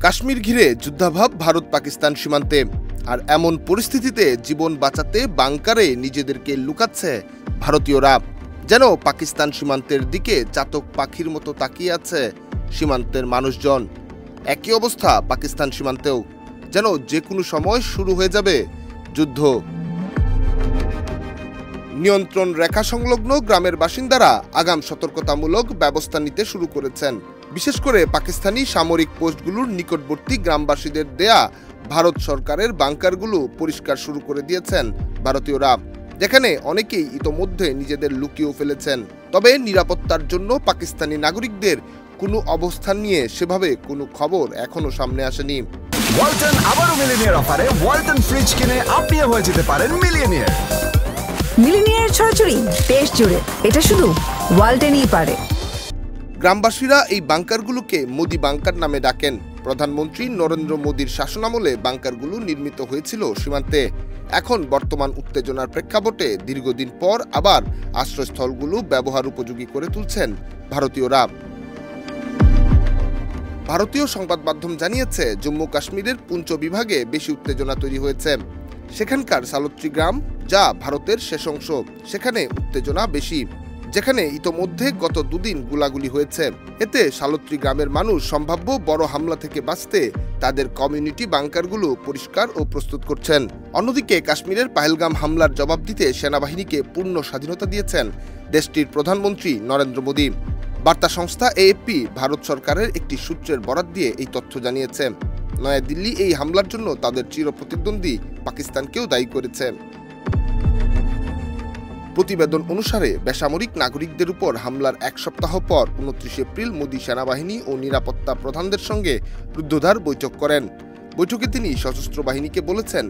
কাশ্মীর ঘিরে যুদ্ধাভাব ভারত পাকিস্তান সীমান্তে। আর এমন পরিস্থিতিতে জীবন বাঁচাতে বাংকারে নিজেদেরকে লুকাচ্ছে ভারতীয়রা। যেন পাকিস্তান সীমান্তের দিকে চাতক পাখির মতো তাকিয়ে আছে সীমান্তের মানুষজন। একই অবস্থা পাকিস্তান সীমান্তেও, যেন যে কোনো সময় শুরু হয়ে যাবে যুদ্ধ। নিয়ন্ত্রণ রেখা সংলগ্ন গ্রামের বাসিন্দারা আগাম সতর্কতামূলক ব্যবস্থা নিতে শুরু করেছেন। বিশেষ করে পাকিস্তানি সামরিক পোস্টগুলোর নিকটবর্তী গ্রামবাসীদের দেয়া ভারত সরকারের বাংকারগুলো পরিষ্কার শুরু করে দিয়েছেন ভারতীয়রা, যেখানে অনেকেই ইতোমধ্যে নিজেদের লুকিয়েও ফেলেছেন। তবে নিরাপত্তার জন্য পাকিস্তানি নাগরিকদের কোনো অবস্থান নিয়ে সেভাবে কোনো খবর এখনো সামনে আসেনি। ওয়ালটন আবারও মিলিনিয়ার অফারে ওয়ালটন ফ্রিজ কিনে আপনিও হয়ে যেতে পারেন মিলিয়নিয়ার। মিলিনিয়ার ছড়াছড়ি দেশ জুড়ে, এটা শুধু ওয়ালটনই পারে। গ্রামবাসীরা এই বাংকারগুলোকে মোদি বাংকার নামে ডাকেন। প্রধানমন্ত্রী নরেন্দ্র মোদির শাসনামলে বাংকারগুলো নির্মিত হয়েছিল সীমান্তে। এখন বর্তমান উত্তেজনার প্রেক্ষাপটে দীর্ঘদিন পর আবার আশ্রয়স্থলগুলো ব্যবহার উপযোগী করে তুলছেন ভারতীয়রা। ভারতীয় সংবাদ মাধ্যম জানিয়েছে, জম্মু কাশ্মীরের পুঞ্চ বিভাগে বেশি উত্তেজনা তৈরি হয়েছে। সেখানকার সালত্রী গ্রাম, যা ভারতের শেষ অংশ, সেখানে উত্তেজনা বেশি, যেখানে ইতোমধ্যে গত দুদিন গোলাগুলি হয়েছে। এতে সালত্রী গ্রামের মানুষ সম্ভাব্য বড় হামলা থেকে বাঁচতে তাদের কমিউনিটি বাংকারগুলো পরিষ্কার ও প্রস্তুত করছেন। অন্যদিকে কাশ্মীরের পাহেলগাম হামলার জবাব দিতে সেনাবাহিনীকে পূর্ণ স্বাধীনতা দিয়েছেন দেশটির প্রধানমন্ত্রী নরেন্দ্র মোদী। বার্তা সংস্থা এএফপি ভারত সরকারের একটি সূত্রের বরাত দিয়ে এই তথ্য জানিয়েছে। নয়াদিল্লি এই হামলার জন্য তাদের চিরপ্রতিদ্বন্দ্বী পাকিস্তানকেও দায়ী করেছে। প্রতিবেদন অনুসারে বেসামরিক নাগরিকদের উপর হামলার এক সপ্তাহ পর 29 এপ্রিল মোদি সেনাবাহিনী ও নিরাপত্তা প্রধানদের সঙ্গে রুদ্ধদ্বার বৈঠক করেন। বৈঠকে তিনি সশস্ত্র বাহিনীকে বলেছেন,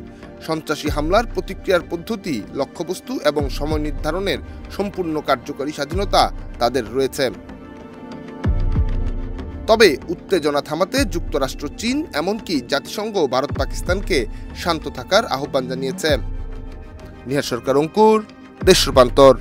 সন্ত্রাসী হামলার প্রতিক্রিয়ার পদ্ধতি, লক্ষ্যবস্তু এবং সময় নির্ধারণের সম্পূর্ণ কার্যকরী স্বাধীনতা তাদের রয়েছে। তবে উত্তেজনা থামাতে যুক্তরাষ্ট্র, চীন, এমনকি জাতিসংঘ ভারত পাকিস্তানকে শান্ত থাকার আহ্বান জানিয়েছে। নিহার সরকার, অঙ্কুর, দেশ রূপান্তর।